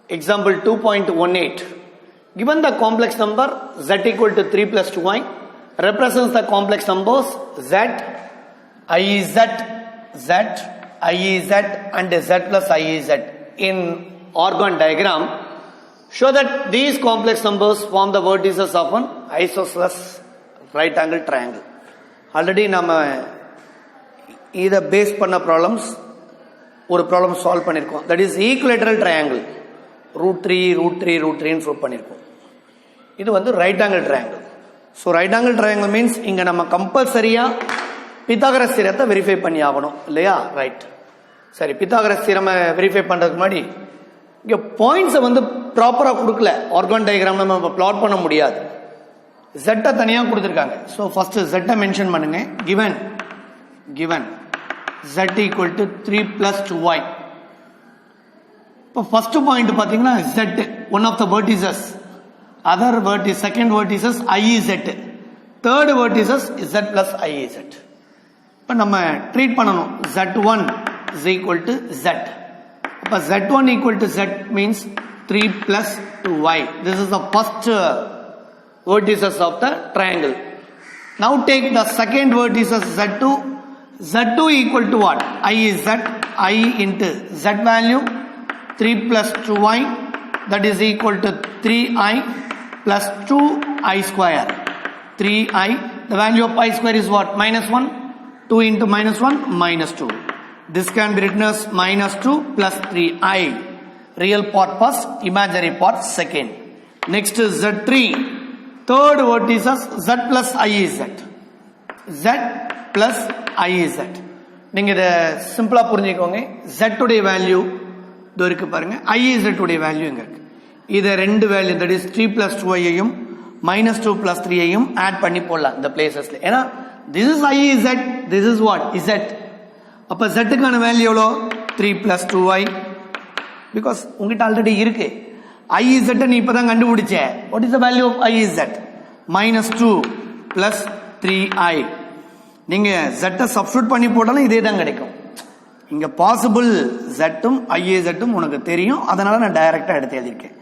Example 2.18. Given the complex number z equal to 3 plus 2i represents the complex numbers z, iez, z, iez and z plus iez in organ diagram, show that these complex numbers form the vertices of an isosceles right angle triangle. Already நம்ம இதை base பண்ண problems ஒரு problem solve பண்ணியிருக்கோம். That is equilateral triangle √3 prove பண்ணியிருக்கோம். இது வந்து right angle triangle. So right angle triangle means இங்கே நம்ம கம்பல்சரியாக பித்தாகரஸ் தியரத்தை வெரிஃபை பண்ணி ஆகணும் இல்லையா? ரைட். சரி, பித்தாகரஸ் தியரமை வெரிஃபை பண்ணுறதுக்கு முன்னாடி இங்கே பாயிண்ட்ஸை வந்து ப்ராப்பராக கொடுக்கல. ஆர்கான் டயக்ராம் நம்ம பிளாட் பண்ண முடியாது. ஜெட்டை தனியாக கொடுத்துருக்காங்க. ஸோ ஃபர்ஸ்ட் ஜெட்டை மென்ஷன் பண்ணுங்க. Given z equal to 3 plus 2y. இப்போ ஃபர்ஸ்ட் பாயிண்ட் பார்த்தீங்கன்னா z, one of the vertices. Other vertices, second vertices iez, third vertices z plus iez. இப்போ நம்ம ட்ரீட் பண்ணணும். z1 is equal to z. அப்போ z1 equal to z means 3 plus 2y. This is the first vertices of the triangle. Now take the second vertices z2. z2 equal to what? I is z, I into z value 3 plus 2y, that is equal to 3i plus 2i square. 3i, the value of I square is what? Minus 1. 2 into minus 1, minus 2. This can be written as minus 2 plus 3i. Real part first, imaginary part second. Next is z3. Third vertices z plus I is z. z plus iez. நீங்க இதை சிம்பிளா புரிஞ்சுக்கோங்க. z உடைய value இதோ இருக்கு பாருங்க. iez உடைய value இங்க இருக்கு. இத ரெண்டு value, that is 3 plus 2i ஐயும் minus 2 plus 3 ஐயும் ஆட் பண்ணி போடலாம் இந்த பிளேசஸ்ல. ஏன்னா this is iez, this is what? z. அப்ப z க்கான வேல்யூ எவ்வளோ? 3 plus 2i. because உங்ககிட்ட ஆல்ரெடி இருக்கு. iez நீ இப்பதான் கண்டுபிடிச்ச. what is the value of iez? minus 2 plus 3i. நீங்க z சப்ஸ்டிட்யூட் பண்ணி போட்டாலும் இதே தான் கிடைக்கும். இங்க பாசிபிள் z-ம் iez உனக்கு தெரியும், அதனால நான் டைரக்டா எடுத்து எழுதிருக்கேன்.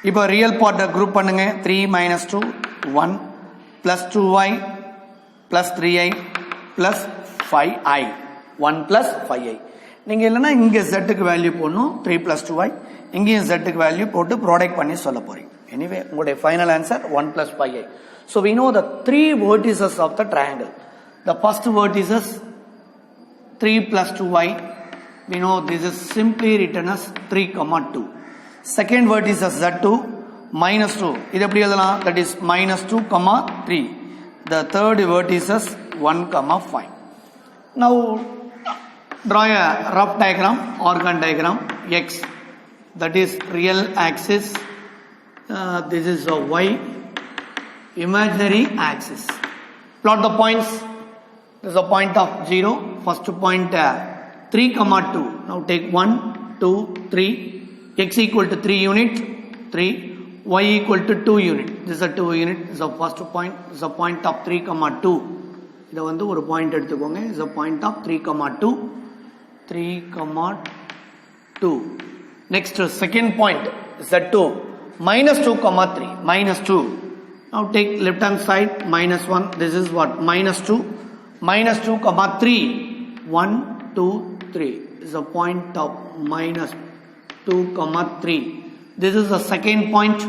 இப்போ ரியல் பார்ட்டை குரூப் பண்ணுங்க. 3 minus 2 1 plus 2y plus 3i plus 5i 1 plus 5i. நீங்க இல்லைன்னா இங்க z-க்கு வேல்யூ போடணும் 3 plus 2y, இங்கேயும் z-க்கு வேல்யூ போட்டு ப்ராடக்ட் பண்ணி சொல்ல போறீங்க. எனிவே உங்களுடைய final answer 1 plus 5i. So we know the three vertices of the triangle. The first vertices 3 plus 2y, we know this is simply written as 3 comma 2. Second vertices z2 minus 2, இது எப்படி எழுதலாம்? that is minus 2 comma 3. The third vertices 1 comma 5. Now draw a rough diagram, organ diagram. X, that is real axis, this is a y, imaginary axis. Plot the points. This is a point of 0. First point 3 comma 2. Now take 1 2 3. X equal to 3 unit 3. Y equal to 2 unit. This is a 2 unit. This is a first point. This is a point of 3 comma 2. இதை வந்து ஒரு point எடுத்துக்கோங்க. This is a point of 3 comma 2. 3 comma 2. Next second point z2 minus 2 comma 3. Minus 2. Now take left hand side minus 1. This is what? Minus 2. Minus 2 comma 3. 1 2 3 is a point of minus 2 comma 3. This is the second point.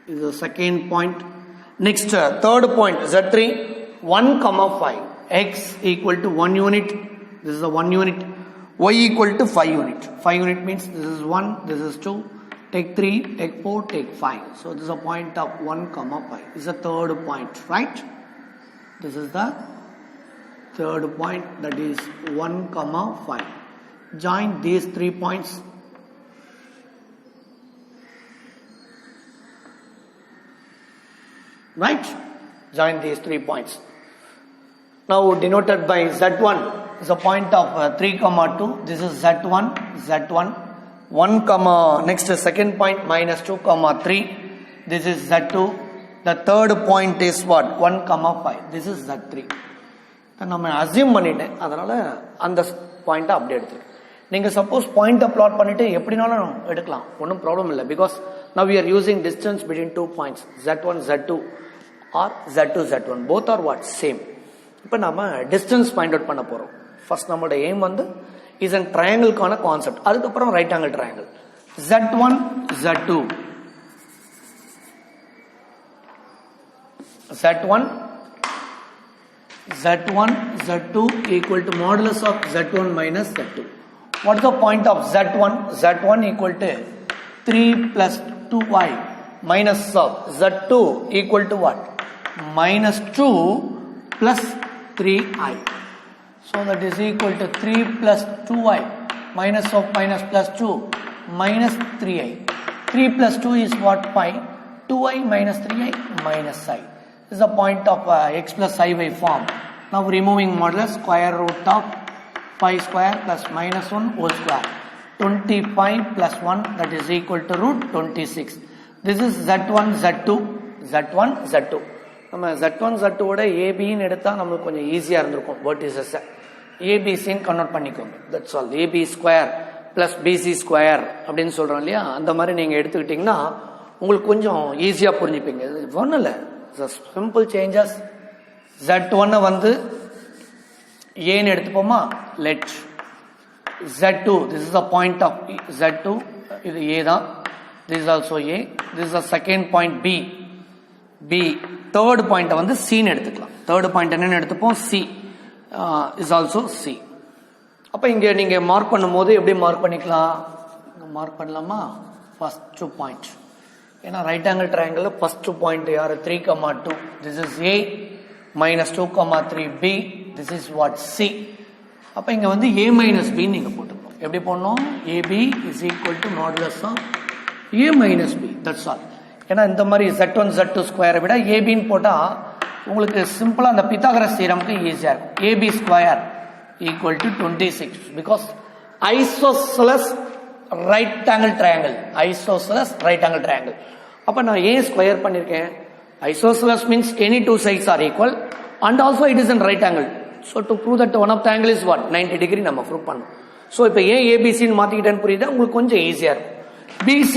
This is the second point. Next third point z3 1 comma 5. X equal to 1 unit. This is a 1 unit. Y equal to 5 unit. 5 unit means this is 1, this is 2. Take 3, take 4, take 5. So this is a point of 1 comma 5. This is the third point, right? This is the third point, that is 1 comma 5. Join these 3 points. Right? Join these 3 points. Now denoted by z1 is a point of 3 comma 2. This is z1, 1 comma, next second point minus 2 comma 3. This is z2. The third point is what? 1 comma 5. This is z3. நம்ம assume பண்ணிட்டேன், அதனால அந்த point அப்படியே எடுத்துருக்கேன். நீங்க suppose point plot பண்ணிட்டு எப்படினாலும் எடுக்கலாம், ஒன்றும் ப்ராப்ளம் இல்லை. Because now we are using distance between 2 points z1 z2 or z2 z1 both are what same. இப்போ நாம டிஸ்டன்ஸ் ஃபைண்ட் அவுட் பண்ண போறோம். ஃபர்ஸ்ட் நம்மளோட எய்ம் வந்து இஸ் அன் ட்ரையாங்கிள்கான கான்செப்ட். அதுக்கப்புறம் right angle triangle z1 z2 z1 z2 equal to modulus of z1 minus z2. What is the point of z1? z1 equal to 3 plus 2y minus of z2 equal to what? Minus 2 plus 3i. So that is equal to 3 plus 2y minus of minus plus 2 minus 3i. 3 plus 2 is what? 5. 2i minus 3i minus I. This is the point of x plus iy form. Now removing modulus, square root of 5 square plus minus 1 whole square. 25 plus 1 that is equal to root 26. This is z1 z2 z1 z2. நம்ம z1 z2 ஓட ஏபின்னு எடுத்தா நமக்கு கொஞ்சம் ஈஸியா இருந்திருக்கும். Vertices ஏபிசின்னு convert பண்ணிக்கோங்க. That's all. AB square plus BC square அப்படின்னு சொல்றோம் இல்லையா, அந்த மாதிரி நீங்க எடுத்துக்கிட்டீங்கன்னா உங்களுக்கு கொஞ்சம் ஈஸியா புரிஞ்சுப்பீங்க. ஒன்றும் இல்லை, சிம்பிள் சேஞ்சஸ். z1 வந்து ஏன்னு எடுத்துப்போமா, let z2, this is the point of z2, இது a தான், this is also a, this is the second point b, third point வந்து c ன்னு எடுத்துக்கலாம். third point என்னன்னு எடுத்துப்போம், c is also c. அப்ப இங்க நீங்க மார்க் பண்ணும்போது எப்படி மார்க் பண்ணிக்கலாம், மார்க் பண்ணலாமா, first point. ஏன்னா right angle triangle first point யாரு, 3,2, this is a minus 2,3 b, this is what c. அப்ப இங்க வந்து a minus b நீங்க போட்டுக்கணும். எப்படி போடணும், ab is equal to modulus of a minus b, that's all. ஏன்னா இந்த மாதிரி z1 z2 ஸ்கொயரை விட ab ன்னு போட்டா உங்களுக்கு சிம்பிளா அந்த பித்தாகரஸ் தியரம்க்கு ஈஸியா இருக்கும். ab square equal to 26 because isosceles right angle triangle, isosceles right angle triangle. அப்ப நான் a ஸ்கொயர் பண்ணிருக்கேன். Isosceles means any two sides are equal and also it is in right angle. So to prove that one of the angle is what, 90 degree நம்ம prove பண்ணோம். So இப்ப ஏன் ABC ன்னு மாத்திக்கிட்டேன்னு புரியுதா உங்களுக்கு, கொஞ்சம் ஈஸியா இருக்கும். BC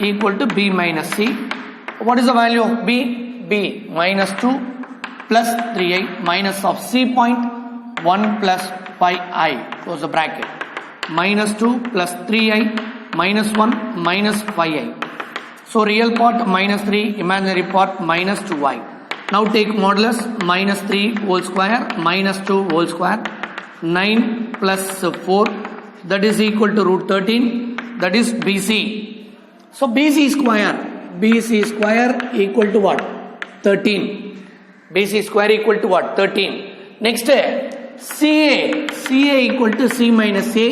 equal to B minus C. What is the value of B? B minus 2 plus 3i minus of C point 1 plus 5i, close the bracket, minus 2 plus 3i minus 1 minus 5i. So real part minus 3, imaginary part minus 2i. Now take modulus, minus 3 whole square minus 2 whole square, 9 plus 4 that is equal to root 13, that is BC. So BC square equal to what, 13. BC square equal to what, 13. Next CA equal to C minus A,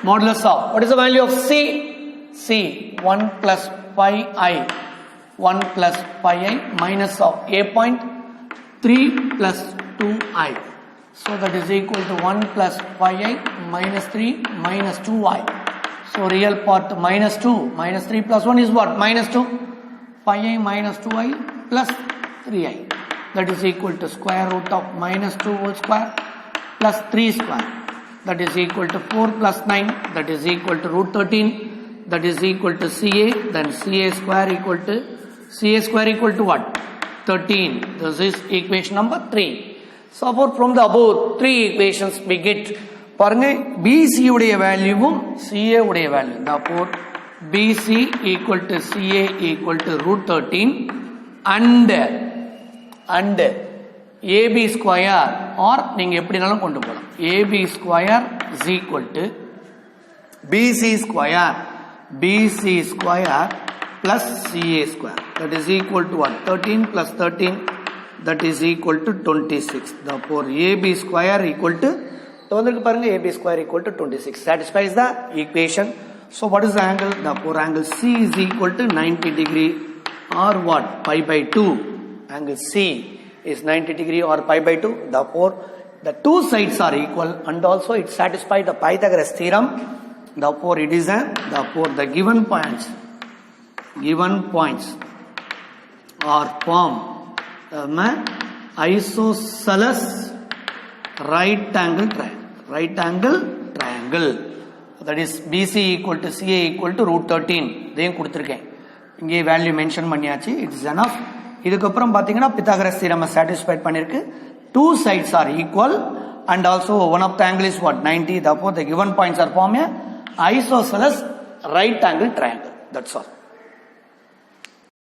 modulus of, what is the value of C 1 plus 5i, 1 plus 5i minus of A point 3 plus 2i. So that is equal to 1 plus 5i minus 3 minus 2i. So real part minus 2, minus 3 plus 1 is what, minus 2. 5i minus 2i plus 3i. That is equal to square root of minus 2 whole square plus 3 square. That is equal to 4 plus 9. That is equal to root 13. That is equal to CA. Then CA square equal to what? 13. This is equation number 3. So from the above 3 equations we get, பாருங்க BC உடைய வேல்யூவும் CA உடைய value. Therefore BC equal to CA equal to root 13 and AB square, or நீங்க எப்படினாலும் கொண்டு போகலாம். AB square is equal to BC square plus CA square, that is equal to what, 13 plus 13, that is equal to 26. Therefore AB square equal to, AB square equal to 26 satisfies the equation. So what is the angle? Therefore angle C is equal to 90 degree or what, pi by 2. Angle C is 90 degree or pi by 2. Therefore the two sides are equal and also it satisfies the Pythagoras theorem. Therefore it is therefore the given points are form isosceles right angle triangle. that is BC equal to CA equal to root 13 இதையும் கொடுத்துருக்கேன். இங்கே value mention பண்ணியாச்சு. It's enough. இதுக்கப்புறம் பார்த்தீங்கன்னா Pythagoras theorem satisfied பண்ணிருக்கு. Two sides are equal and also one of the angle is what 90. Therefore the given points are form a isosceles right angle triangle. That's all.